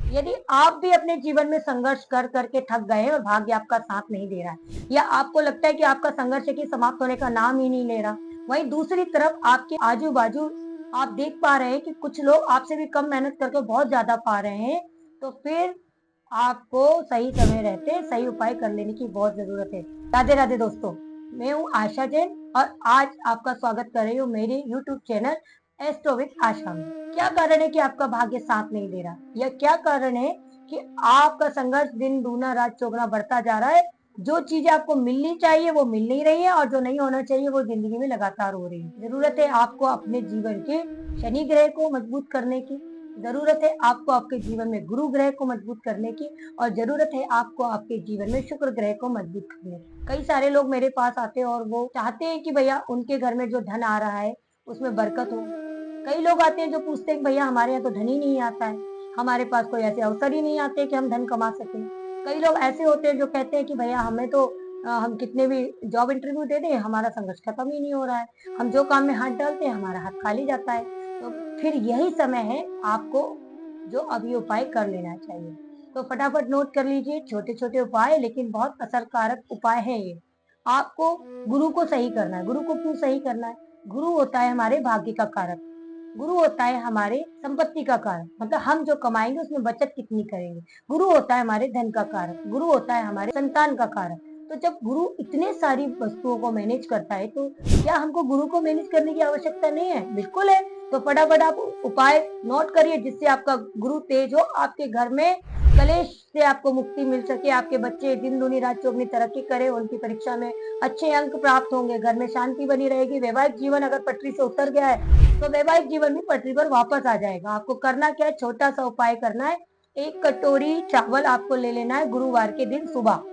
यदि आप भी अपने जीवन में संघर्ष कर करके थक गए हैं और भाग्य आपका साथ नहीं दे रहा है, या आपको लगता है कि आपका संघर्ष है कि समाप्त होने का नाम ही नहीं ले रहा, वहीं दूसरी तरफ आपके आजू बाजू आप देख पा रहे हैं कि कुछ लोग आपसे भी कम मेहनत करके बहुत ज्यादा पा रहे हैं, तो फिर आपको सही समय रहते सही उपाय कर लेने की बहुत जरूरत है। राधे राधे दोस्तों, मैं हूँ आशा जैन और आज आपका स्वागत कर रही हूँ मेरे YouTube चैनल एस्ट्रो विद आशा में। क्या कारण है कि आपका भाग्य साथ नहीं दे रहा, या क्या कारण है कि आपका संघर्ष दिन दूना रात चौगुना बढ़ता जा रहा है? जो चीजें आपको मिलनी चाहिए वो मिल नहीं रही है और जो नहीं होना चाहिए वो जिंदगी में लगातार हो रही है। जरूरत है आपको अपने जीवन के शनि ग्रह को मजबूत करने की, जरूरत है आपको आपके जीवन में गुरु ग्रह को मजबूत करने की, और जरूरत है आपको आपके जीवन में शुक्र ग्रह को मजबूत करने की। कई सारे लोग मेरे पास आते हैं और वो चाहते हैं कि भैया उनके घर में जो धन आ रहा है उसमें बरकत हो। कई लोग आते हैं जो पूछते हैं भैया हमारे यहाँ तो धन ही नहीं आता है, हमारे पास कोई ऐसे अवसर ही नहीं आते कि हम धन कमा सकें। कई लोग ऐसे होते हैं जो कहते हैं कि भैया हमें तो हम कितने भी जॉब इंटरव्यू दे दें हमारा संघर्ष खत्म ही नहीं हो रहा है, हम जो काम में हाथ डालते हैं हमारा हाथ खाली जाता है। तो फिर यही समय है आपको जो अभी उपाय कर लेना चाहिए। तो फटाफट नोट कर लीजिए, छोटे छोटे उपाय लेकिन बहुत असरकारक उपाय है ये। आपको गुरु को सही करना है। गुरु को क्यों सही करना है? गुरु होता है हमारे भाग्य का कारक, गुरु होता है हमारे संपत्ति का कारक, मतलब हम जो कमाएंगे उसमें बचत कितनी करेंगे। गुरु होता है हमारे धन का कारक, गुरु होता है हमारे संतान का कारक। तो जब गुरु इतने सारी वस्तुओं को मैनेज करता है तो क्या हमको गुरु को मैनेज करने की आवश्यकता नहीं है? बिल्कुल है। तो फटाफट आप उपाय नोट करिए जिससे आपका गुरु तेज हो, आपके घर में कलेश से आपको मुक्ति मिल सके, आपके बच्चे दिन दूनी रात चौगनी तरक्की करें, उनकी परीक्षा में अच्छे अंक प्राप्त होंगे, घर में शांति बनी रहेगी। वैवाहिक जीवन अगर पटरी से उतर गया है तो वैवाहिक जीवन भी पटरी पर वापस आ जाएगा। आपको करना क्या है? छोटा सा उपाय करना है। 1 कटोरी चावल आपको ले लेना है गुरुवार के दिन सुबह,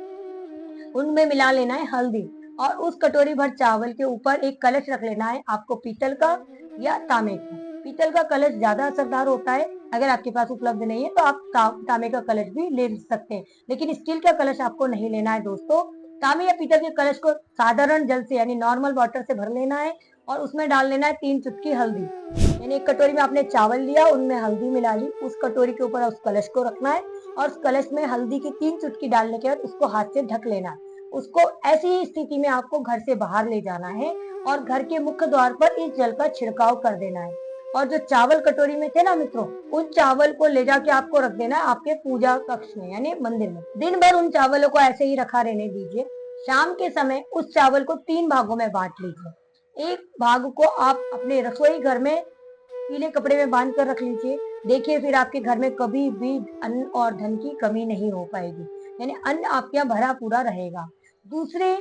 उनमें मिला लेना है हल्दी, और उस कटोरी भर चावल के ऊपर एक कलश रख लेना है, आपको पीतल का या तांबे का। पीतल का कलश ज्यादा असरदार होता है, अगर आपके पास उपलब्ध नहीं है तो आप तांबे का कलश भी ले सकते हैं, लेकिन स्टील का कलश आपको नहीं लेना है दोस्तों। तांबे या पीतल के कलश को साधारण जल से यानी नॉर्मल वाटर से भर लेना है और उसमें डाल लेना है 3 चुटकी हल्दी। यानी एक कटोरी में आपने चावल लिया, उनमें हल्दी मिला ली, उस कटोरी के ऊपर उस कलश को रखना है और उस कलश में हल्दी की 3 चुटकी डालने के बाद उसको हाथ से ढक लेना है। उसको ऐसी ही स्थिति में आपको घर से बाहर ले जाना है और घर के मुख्य द्वार पर इस जल का छिड़काव कर देना है। और जो चावल कटोरी में थे ना मित्रों, उन चावल को ले जाके आपको रख देना है आपके पूजा कक्ष में यानी मंदिर में। दिन भर उन चावलों को ऐसे ही रखा रहने दीजिए। शाम के समय उस चावल को 3 भागों में बांट लीजिए। एक भाग को आप अपने रसोई घर में पीले कपड़े में बांध कर रख लीजिए। देखिए फिर आपके घर में कभी भी अन्न और धन की कमी नहीं हो पाएगी, यानी अन्न आपके यहाँ भरा पूरा रहेगा। दूसरे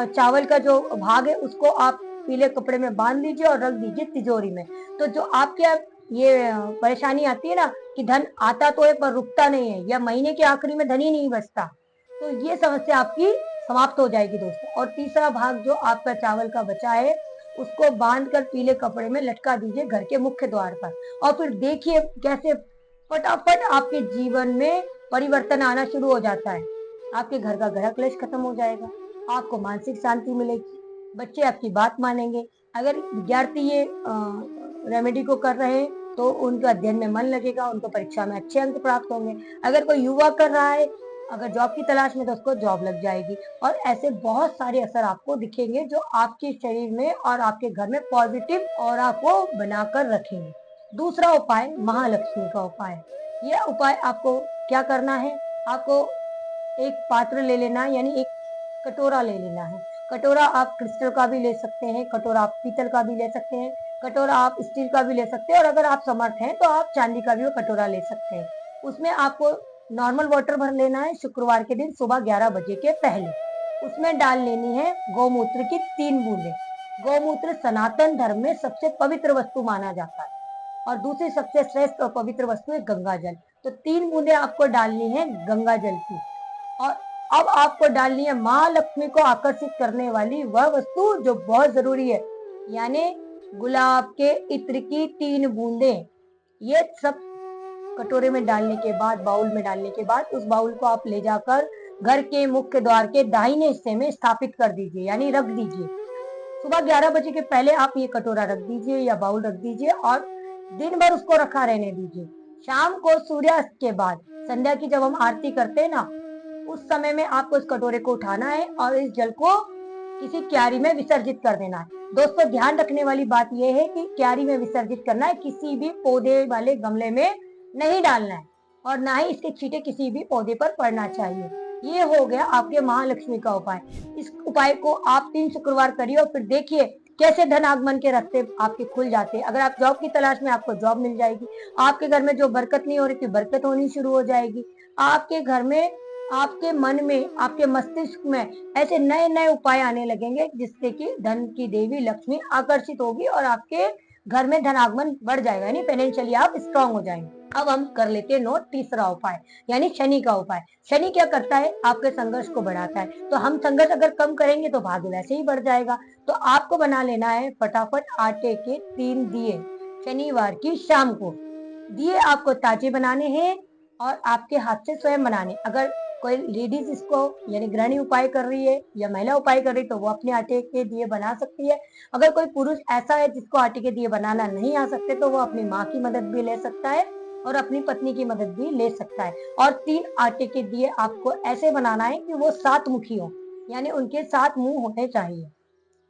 चावल का जो भाग है उसको आप पीले कपड़े में बांध लीजिए और रख दीजिए तिजोरी में। तो जो आपके यहाँ ये परेशानी आती है ना कि धन आता तो है पर रुकता नहीं है, या महीने के आखिरी में धन ही नहीं बचता, तो ये समस्या आपकी समाप्त हो जाएगी दोस्तों। और तीसरा भाग जो आपका चावल का बचा है उसको बांधकर पीले कपड़े में लटका दीजिए घर के मुख्य द्वार पर, और फिर देखिए कैसे फटाफट आपके जीवन में परिवर्तन आना शुरू हो जाता है। आपके घर का ग्रह क्लेश खत्म हो जाएगा, आपको मानसिक शांति मिलेगी, बच्चे आपकी बात मानेंगे। अगर विद्यार्थी ये रेमेडी को कर रहे हैं तो उनका अध्ययन में मन लगेगा, उनको परीक्षा में अच्छे अंक प्राप्त होंगे। अगर कोई युवा कर रहा है, अगर जॉब की तलाश में, तो उसको जॉब लग जाएगी। और ऐसे बहुत सारे असर आपको दिखेंगे जो आपके शरीर में और आपके घर में पॉजिटिव ऑरा को बनाकर रखेंगे। दूसरा उपाय महालक्ष्मी का उपाय। यह उपाय आपको क्या करना है? आपको एक पात्र ले लेना है, यानी एक कटोरा ले लेना है। कटोरा आप क्रिस्टल का भी ले सकते हैं, कटोरा आप पीतल का भी ले सकते हैं, कटोरा आप स्टील का भी ले सकते हैं, और अगर आप समर्थ हैं तो आप चांदी का भी वो कटोरा ले सकते हैं। उसमें आपको नॉर्मल वाटर भर लेना है शुक्रवार के दिन सुबह 11 बजे के पहले। उसमें डाल लेनी है गौमूत्र की 3 बूंदें। गौमूत्र सनातन धर्म में सबसे पवित्र वस्तु माना जाता है, और दूसरी सबसे श्रेष्ठ और पवित्र वस्तु है गंगा जल। तो 3 बूंदें आपको डालनी है गंगा जल की। और अब आपको डालनी है महालक्ष्मी को आकर्षित करने वाली वह वस्तु जो बहुत जरूरी है, यानी गुलाब के इत्र की 3 बूंदें। ये सब कटोरे में डालने के बाद, बाउल में डालने के बाद, उस बाउल को आप ले जाकर घर के मुख्य द्वार के दाहिने हिस्से में स्थापित कर दीजिए, यानी रख दीजिए। सुबह 11 बजे के पहले आप ये कटोरा रख दीजिए या बाउल रख दीजिए और दिन भर उसको रखा रहने दीजिए। शाम को सूर्यास्त के बाद संध्या की जब हम आरती करते हैं ना, उस समय में आपको इस कटोरे को उठाना है और इस जल को किसी क्यारी में विसर्जित कर देना है। दोस्तों ध्यान रखने वाली बात यह है कि क्यारी में विसर्जित करना है, किसी भी पौधे वाले गमले में नहीं डालना है और ना ही इसके छींटे किसी भी पौधे पर पड़ना चाहिए। ये हो गया आपके महालक्ष्मी का उपाय। इस उपाय को आप 3 शुक्रवार करिए और फिर देखिए कैसे धन आगमन के रास्ते आपके खुल जाते हैं। अगर आप जॉब की तलाश में, आपको जॉब मिल जाएगी। आपके घर में जो बरकत नहीं हो रही थी, बरकत होनी शुरू हो जाएगी। आपके घर में, आपके मन में, आपके मस्तिष्क में ऐसे नए नए उपाय आने लगेंगे जिससे कि धन की देवी लक्ष्मी आकर्षित होगी और आपके घर में धन आगमन बढ़ जाएगा, यानी फाइनेंशियली आप स्ट्रांग हो जाएंगे। अब हम कर लेते हैं नोट तीसरा उपाय, यानी शनि का उपाय। शनि क्या करता है? आपके संघर्ष को बढ़ाता है। तो हम संघर्ष अगर कम करेंगे तो भाग्य वैसे ही बढ़ जाएगा। तो आपको बना लेना है फटाफट आटे के 3 दिए शनिवार की शाम को। दिए आपको ताजे बनाने हैं और आपके हाथ से स्वयं बनाने। अगर कोई लेडीज इसको यानी गृहिणी उपाय कर रही है या महिला उपाय कर रही है तो वो अपने आटे के दिए बना सकती है। अगर कोई पुरुष ऐसा है जिसको आटे के दिए बनाना नहीं आ सकते तो वो अपनी माँ की मदद भी ले सकता है और अपनी पत्नी की मदद भी ले सकता है। और 3 आटे के दिए आपको ऐसे बनाना है कि वो 7 मुखी हो, यानी उनके 7 मुंह होने चाहिए।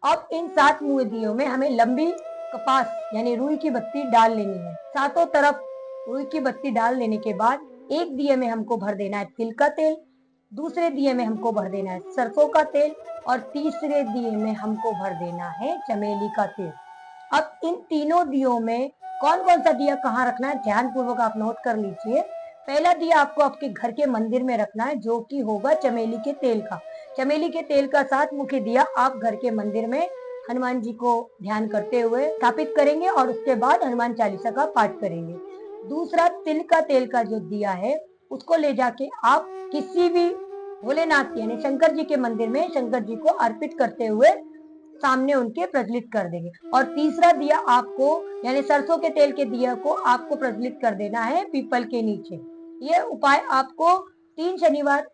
अब इन 7 मुंह दियों में हमें लंबी कपास यानी रुई की बत्ती डाल लेनी है। सातों तरफ रुई की बत्ती डाल लेने के बाद एक दिए में हमको भर देना है तिल का तेल, दूसरे दिए में हमको भर देना है सरसों का तेल और तीसरे दिए में हमको भर देना है चमेली का तेल। अब इन तीनों दियों में कौन कौन सा दिया कहाँ रखना है ध्यान पूर्वक आप नोट कर लीजिए। पहला दिया आपको आपके घर के मंदिर में रखना है जो कि होगा चमेली के तेल का। चमेली के तेल का 7 मुखी दिया आप घर के मंदिर में हनुमान जी को ध्यान करते हुए स्थापित करेंगे और उसके बाद हनुमान चालीसा का पाठ करेंगे। दूसरा तिल का तेल का जो दिया है उसको ले जाके आप किसी भी भोलेनाथ यानी शंकर जी के मंदिर में शंकर जी को अर्पित करते हुए सामने उनके प्रज्वलित कर देंगे। और तीसरा दिया आपको यानी सरसों के तेल के दिया को आपको प्रज्वलित कर देना है पीपल के नीचे। ये उपाय आपको 3 शनिवार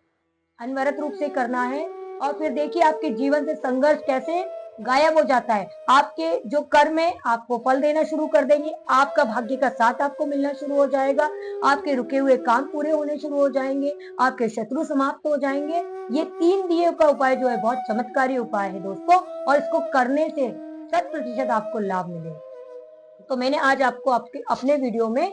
अनवरत रूप से करना है और फिर देखिए आपके जीवन से संघर्ष कैसे गायब हो जाता है। आपके जो कर्म है आपको फल देना शुरू कर देंगे, आपका भाग्य का साथ आपको मिलना शुरू हो जाएगा, आपके रुके हुए काम पूरे होने शुरू हो जाएंगे, आपके शत्रु समाप्त हो जाएंगे। ये 3 दिए का उपाय जो है बहुत चमत्कारी उपाय है दोस्तों और इसको करने से 100% आपको लाभ मिलेगा। तो मैंने आज आपको आपके अपने वीडियो में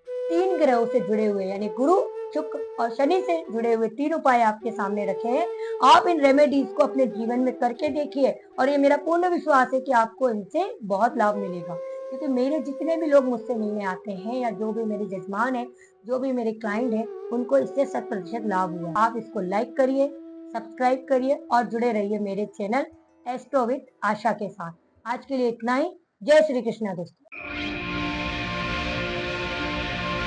3 ग्रहों से जुड़े हुए यानी गुरु, शुक्र और शनि से जुड़े हुए 3 उपाय आपके सामने रखे हैं। आप इन रेमेडीज को अपने जीवन में करके देखिए और ये मेरा पूर्ण विश्वास है कि आपको इनसे बहुत लाभ मिलेगा। क्योंकि मेरे जितने भी लोग मुझसे मिलने आते हैं या जो भी मेरे जजमान है, जो भी मेरे क्लाइंट है, उनको इससे 100% लाभ हुआ। आप इसको लाइक करिए, सब्सक्राइब करिए और जुड़े रहिए मेरे चैनल एस्ट्रो विद आशा के साथ। आज के लिए इतना ही। जय श्री कृष्णा दोस्तों।